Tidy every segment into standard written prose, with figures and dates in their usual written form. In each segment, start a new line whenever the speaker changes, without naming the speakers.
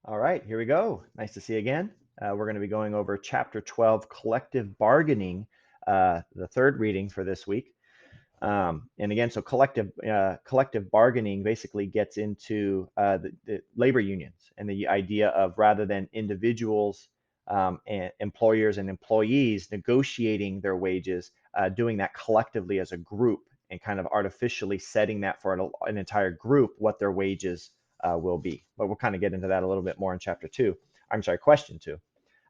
All right, here we go. Nice to see you again. We're going to be going over Chapter 12, Collective Bargaining, the third reading for this week. And again, so collective bargaining basically gets into the labor unions and the idea of rather than individuals and employers and employees negotiating their wages, doing that collectively as a group and kind of artificially setting that for an entire group what their wages will be. But we'll kind of get into that a little bit more in chapter two. I'm sorry, question two.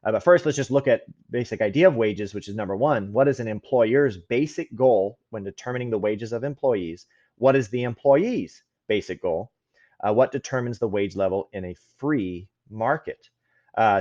But first, let's just look at basic idea of wages, which is number one. What is an employer's basic goal when determining the wages of employees? What is the employee's basic goal? What determines the wage level in a free market?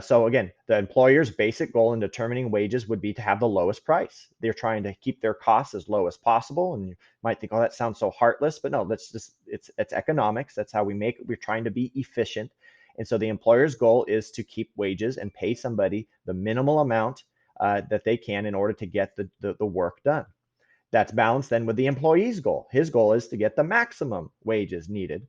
So again, the employer's basic goal in determining wages would be to have the lowest price. They're trying to keep their costs as low as possible. And you might think, oh, that sounds so heartless, but no, that's just, it's economics. That's how we make it. We're trying to be efficient. And so the employer's goal is to keep wages and pay somebody the minimal amount that they can in order to get the work done. That's balanced then with the employee's goal. His goal is to get the maximum wages needed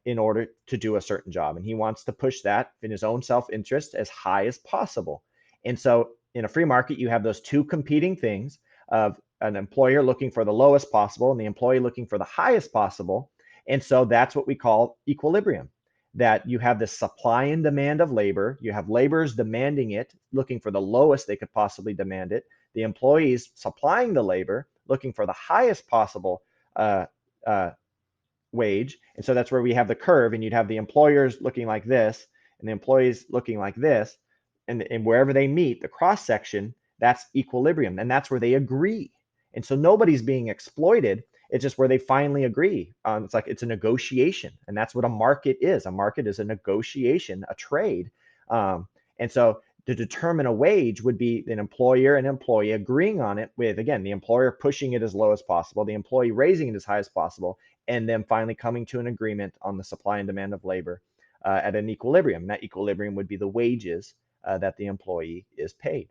in order to do a certain job. And he wants to push that in his own self-interest as high as possible. And so in a free market, you have those two competing things of an employer looking for the lowest possible and the employee looking for the highest possible. And so that's what we call equilibrium, that you have the supply and demand of labor. You have laborers demanding it, looking for the lowest they could possibly demand it. The employees supplying the labor, looking for the highest possible uh, uh, wage. And so that's where we have the curve, and you'd have the employers looking like this and the employees looking like this. And wherever they meet, the cross section, that's equilibrium. And that's where they agree. And so nobody's being exploited. It's just where they finally agree. It's like it's a negotiation. And that's what a market is. A market is a negotiation, a trade. And so to determine a wage would be an employer and employee agreeing on it with, again, the employer pushing it as low as possible, the employee raising it as high as possible, and then finally coming to an agreement on the supply and demand of labor at an equilibrium. And that equilibrium would be the wages that the employee is paid.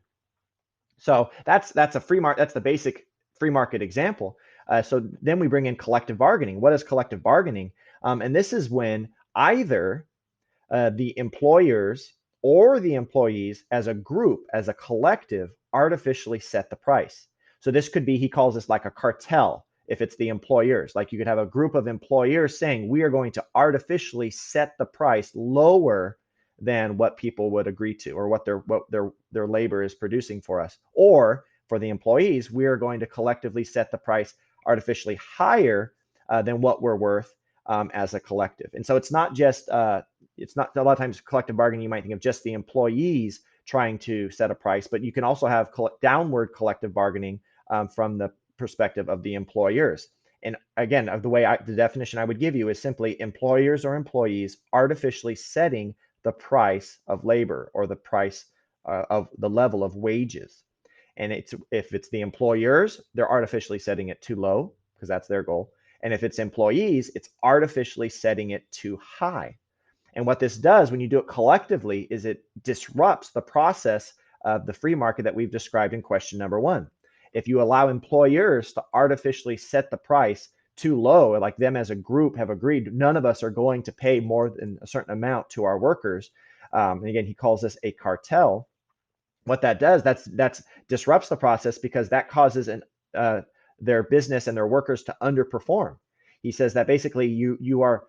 So that's a free market. That's the basic free market example. So then we bring in collective bargaining. What is collective bargaining? And this is when either the employers or the employees as a group, as a collective, artificially set the price. So this could be, he calls this like a cartel if it's the employers. Like you could have a group of employers saying, we are going to artificially set the price lower than what people would agree to or what their labor is producing for us. Or for the employees, we are going to collectively set the price artificially higher than what we're worth as a collective. And so it's not a lot of times collective bargaining, you might think of just the employees trying to set a price, but you can also have downward collective bargaining from the perspective of the employers. And again, the definition I would give you is simply employers or employees artificially setting the price of labor or the price of the level of wages. And if it's the employers, they're artificially setting it too low because that's their goal. And if it's employees, it's artificially setting it too high. And what this does when you do it collectively is it disrupts the process of the free market that we've described in question number one. If you allow employers to artificially set the price too low, like them as a group have agreed, none of us are going to pay more than a certain amount to our workers. And again, he calls this a cartel. What that does, that's disrupts the process because that causes their business and their workers to underperform. He says that basically you are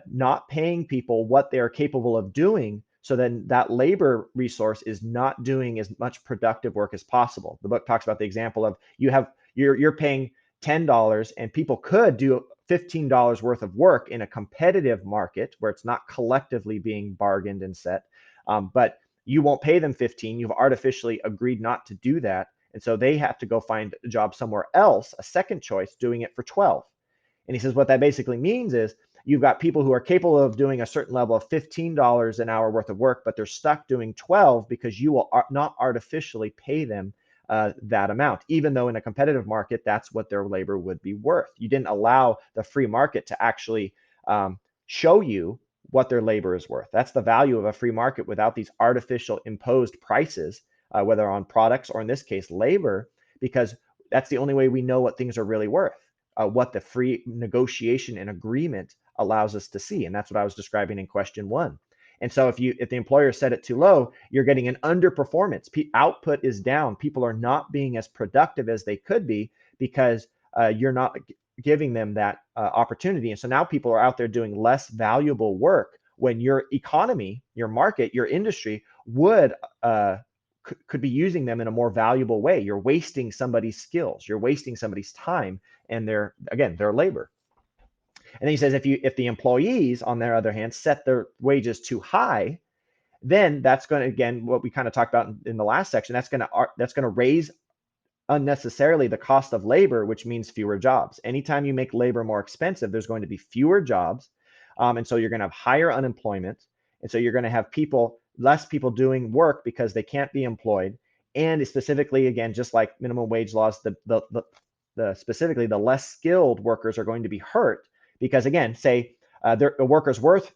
not paying people what they are capable of doing, so then that labor resource is not doing as much productive work as possible. The book talks about the example of you're paying $10 and people could do $15 worth of work in a competitive market where it's not collectively being bargained and set, but you won't pay them 15. You've artificially agreed not to do that. And so they have to go find a job somewhere else, a second choice, doing it for 12. And he says what that basically means is you've got people who are capable of doing a certain level of $15 an hour worth of work, but they're stuck doing 12 because you will not artificially pay them that amount, even though in a competitive market, that's what their labor would be worth. You didn't allow the free market to actually show you what their labor is worth. That's the value of a free market without these artificial imposed prices, whether on products or in this case, labor, because that's the only way we know what things are really worth, what the free negotiation and agreement allows us to see. And that's what I was describing in question one. And so if the employer set it too low, you're getting an underperformance. Output is down. People are not being as productive as they could be because you're not giving them that opportunity. And so now people are out there doing less valuable work when your economy, your market, your industry would could be using them in a more valuable way. You're wasting somebody's skills, you're wasting somebody's time and their labor. And then he says if the employees, on their other hand, set their wages too high, then that's going to, again, what we kind of talked about in the last section, that's going to raise unnecessarily the cost of labor, which means fewer jobs. Anytime you make labor more expensive, there's going to be fewer jobs. And so you're going to have higher unemployment. And so you're going to have less people doing work because they can't be employed. And specifically, again, just like minimum wage laws, specifically the less skilled workers are going to be hurt because, again, say the worker's worth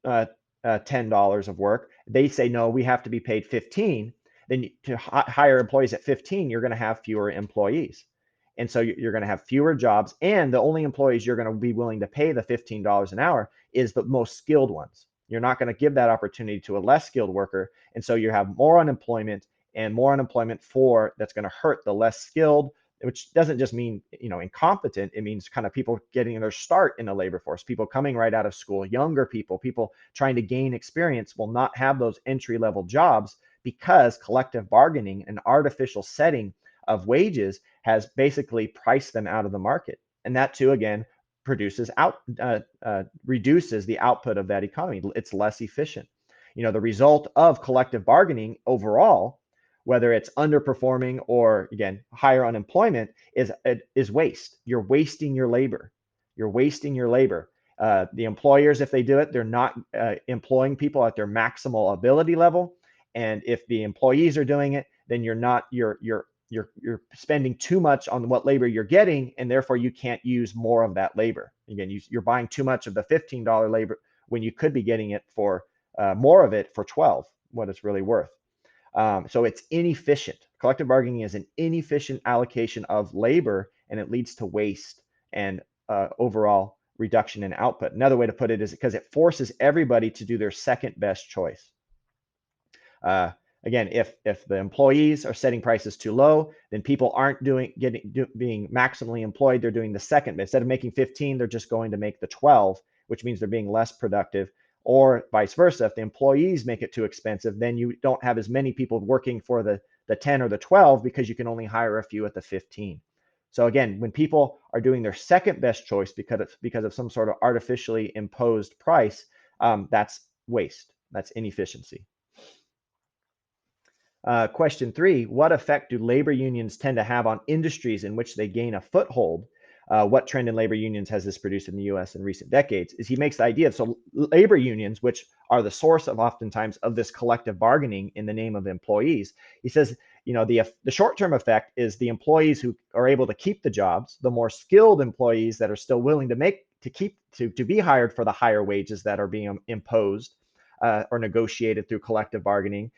uh, $10 of work. They say, no, we have to be paid 15. Then to hire employees at 15, you're going to have fewer employees. And so you're going to have fewer jobs. And the only employees you're going to be willing to pay the $15 an hour is the most skilled ones. You're not going to give that opportunity to a less skilled worker. And so you have more unemployment and more unemployment that's going to hurt the less skilled, which doesn't just mean incompetent. It means kind of people getting their start in the labor force, people coming right out of school, younger people trying to gain experience will not have those entry level jobs because collective bargaining and artificial setting of wages has basically priced them out of the market. And that too, again, reduces the output of that economy. It's less efficient. The result of collective bargaining overall, whether it's underperforming or, again, higher unemployment, is waste. You're wasting your labor. You're wasting your labor. The employers, if they do it, they're not employing people at their maximal ability level. And if the employees are doing it, then you're spending too much on what labor you're getting, and therefore you can't use more of that labor. Again, you're buying too much of the $15 labor when you could be getting it for more of it for 12, what it's really worth. So it's inefficient. Collective bargaining is an inefficient allocation of labor, and it leads to waste and overall reduction in output. Another way to put it is because it forces everybody to do their second best choice. Again, if the employees are setting prices too low, then people aren't being maximally employed. They're doing the second. Instead of making 15, they're just going to make the 12, which means they're being less productive. Or vice versa, if the employees make it too expensive, then you don't have as many people working for the 10 or the 12 because you can only hire a few at the 15. So again, when people are doing their second best choice because of some sort of artificially imposed price, that's waste. That's inefficiency. Question 3, what effect do labor unions tend to have on industries in which they gain a foothold? What trend in labor unions has this produced in the US in recent decades? He makes the idea of, so labor unions, which are the source of oftentimes of this collective bargaining in the name of employees. He says, the short-term effect is the employees who are able to keep the jobs, the more skilled employees that are still willing to be hired for the higher wages that are being imposed or negotiated through collective bargaining.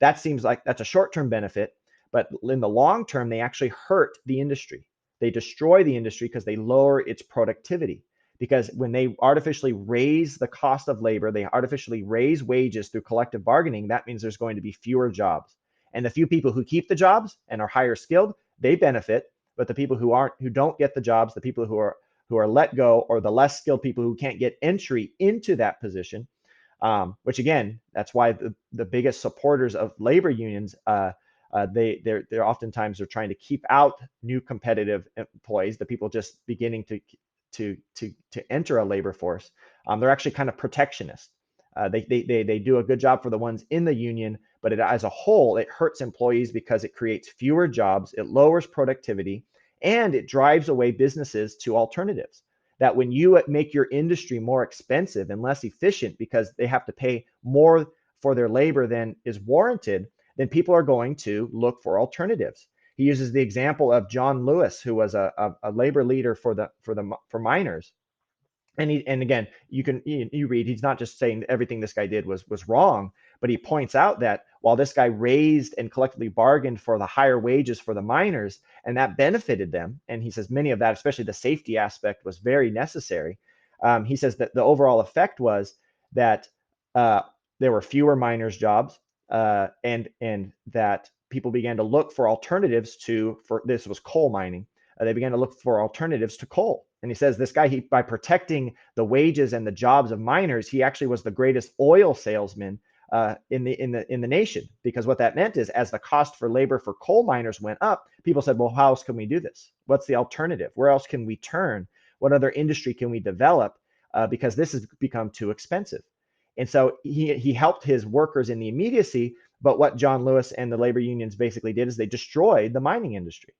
That seems like that's a short-term benefit, but in the long term, they actually hurt the industry. They destroy the industry because they lower its productivity. Because when they artificially raise the cost of labor, they artificially raise wages through collective bargaining, that means there's going to be fewer jobs. And the few people who keep the jobs and are higher skilled, they benefit. But the people who don't get the jobs, the people who are let go, or the less skilled people who can't get entry into that position, which again, that's why the biggest supporters of labor unions, they're oftentimes are trying to keep out new competitive employees, the people just beginning to enter a labor force. They're actually kind of protectionist. They do a good job for the ones in the union, but as a whole, it hurts employees because it creates fewer jobs, it lowers productivity, and it drives away businesses to alternatives. That when you make your industry more expensive and less efficient because they have to pay more for their labor than is warranted, then people are going to look for alternatives. He uses the example of John Lewis, who was a labor leader for miners. And again, you read, he's not just saying everything this guy did was wrong, but he points out that while this guy raised and collectively bargained for the higher wages for the miners, and that benefited them, and he says many of that, especially the safety aspect, was very necessary. He says that the overall effect was that uh, there were fewer miners' jobs, and that people began to look for alternatives for this was coal mining. They began to look for alternatives to coal. And he says this guy, by protecting the wages and the jobs of miners, he actually was the greatest oil salesman in the nation, because what that meant is, as the cost for labor for coal miners went up, people said, well, how else can we do this? What's the alternative? Where else can we turn? What other industry can we develop? Because this has become too expensive. And so he helped his workers in the immediacy. But what John Lewis and the labor unions basically did is they destroyed the mining industry.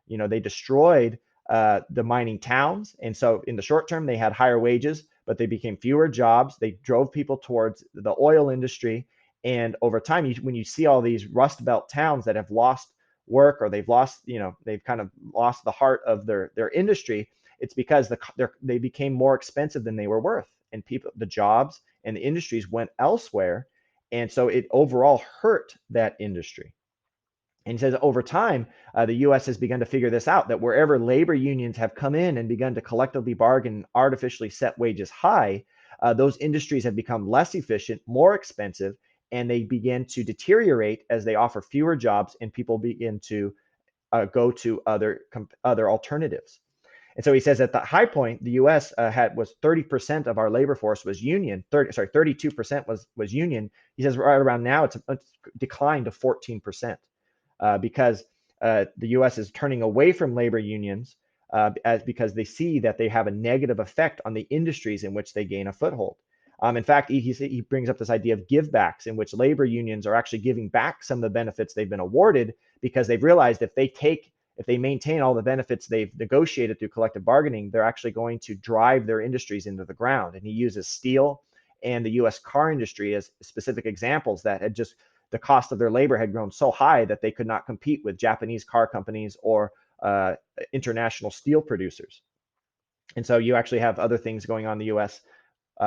They destroyed the mining towns. And so in the short term, they had higher wages, but they became fewer jobs. They drove people towards the oil industry. And over time, when you see all these Rust Belt towns that have lost work, or they've lost, they've kind of lost the heart of their industry, it's because they became more expensive than they were worth. And the jobs and the industries went elsewhere. And so it overall hurt that industry. And he says over time, the U.S. has begun to figure this out, that wherever labor unions have come in and begun to collectively bargain and artificially set wages high, those industries have become less efficient, more expensive, and they begin to deteriorate as they offer fewer jobs and people begin to go to other alternatives. And so he says at the high point, the U.S. was 30% of our labor force was union. 32% was union. He says right around now it's declined to 14%, because the U.S. is turning away from labor unions because they see that they have a negative effect on the industries in which they gain a foothold. In fact, he brings up this idea of givebacks, in which labor unions are actually giving back some of the benefits they've been awarded, because they've realized if they maintain all the benefits they've negotiated through collective bargaining, they're actually going to drive their industries into the ground. And he uses steel and the U.S. car industry as specific examples that had just, the cost of their labor had grown so high that they could not compete with Japanese car companies or international steel producers. And so you actually have other things going on in the U.S.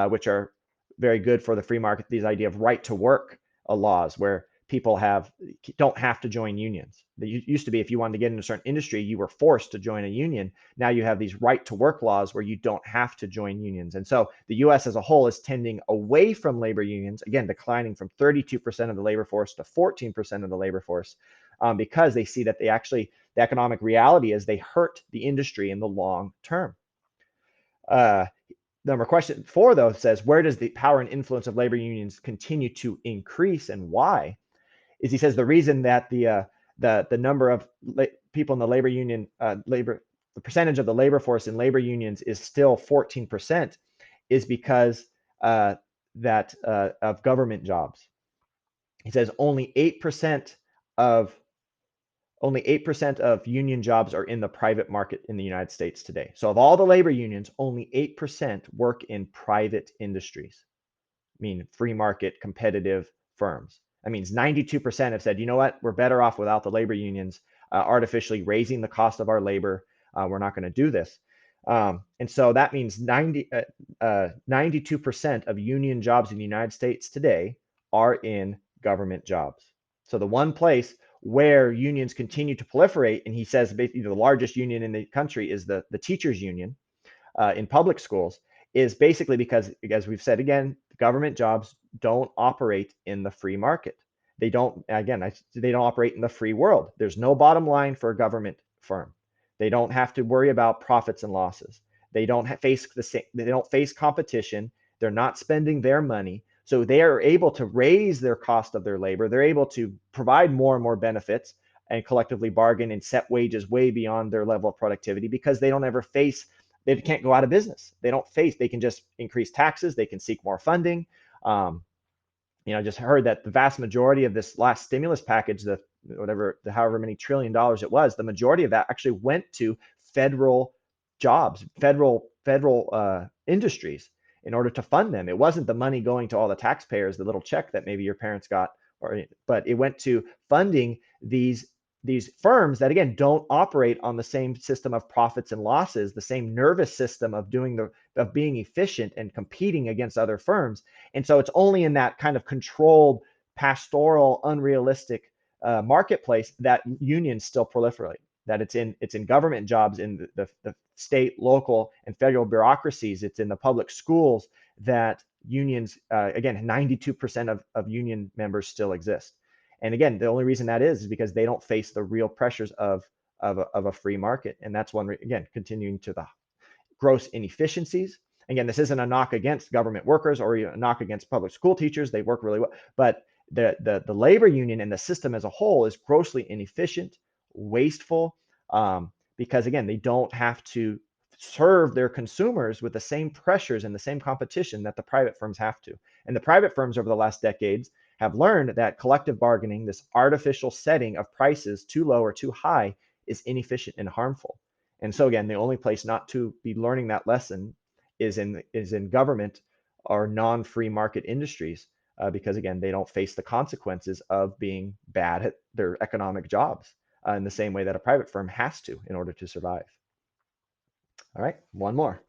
Which are very good for the free market. These idea of right to work laws, where people don't have to join unions. They used to be, if you wanted to get into a certain industry, you were forced to join a union. Now you have these right to work laws where you don't have to join unions. And so the U.S. as a whole is tending away from labor unions, again, declining from 32% of the labor force to 14% of the labor force, because they see that the economic reality is they hurt the industry in the long term. Number question 4, though, says, where does the power and influence of labor unions continue to increase, and why? Is, he says, the reason that the number of people in the labor union the percentage of the labor force in labor unions is still 14% is because of government jobs. He says only 8% of union jobs are in the private market in the United States today. So of all the labor unions, only 8% work in private industries, I mean free market competitive firms. That means 92% have said, you know what, we're better off without the labor unions artificially raising the cost of our labor. We're not going to do this. And so that means 92% of union jobs in the United States today are in government jobs. So the one place where unions continue to proliferate, and he says basically the largest union in the country is the teachers union in public schools, is basically because, as we've said again, government jobs don't operate in the free market. They don't, again, they don't operate in the free world. There's no bottom line for a government firm. They don't have to worry about profits and losses. They don't face competition. They're not spending their money. So they are able to raise their cost of their labor. They're able to provide more and more benefits and collectively bargain and set wages way beyond their level of productivity, because they don't ever face, they can't go out of business. They can just increase taxes. They can seek more funding. I just heard that the vast majority of this last stimulus package, however many $1 trillion it was, the majority of that actually went to federal jobs, federal industries, in order to fund them. It wasn't the money going to all the taxpayers, the little check that maybe your parents got, but it went to funding these firms that, again, don't operate on the same system of profits and losses, the same nervous system of being efficient and competing against other firms. And so it's only in that kind of controlled, pastoral, unrealistic marketplace that unions still proliferate. That it's in government jobs, in the state, local, and federal bureaucracies. It's in the public schools that unions, again, 92% of union members still exist. And again, the only reason that is because they don't face the real pressures of a free market. And that's one, again, continuing to the gross inefficiencies. Again, this isn't a knock against government workers or a knock against public school teachers. They work really well. But the labor union and the system as a whole is grossly inefficient, wasteful, because again, they don't have to serve their consumers with the same pressures and the same competition that the private firms have to. And the private firms over the last decades have learned that collective bargaining, this artificial setting of prices too low or too high, is inefficient and harmful. And so again, the only place not to be learning that lesson is in government or non-free market industries, because again, they don't face the consequences of being bad at their economic jobs in the same way that a private firm has to in order to survive. All right, one more.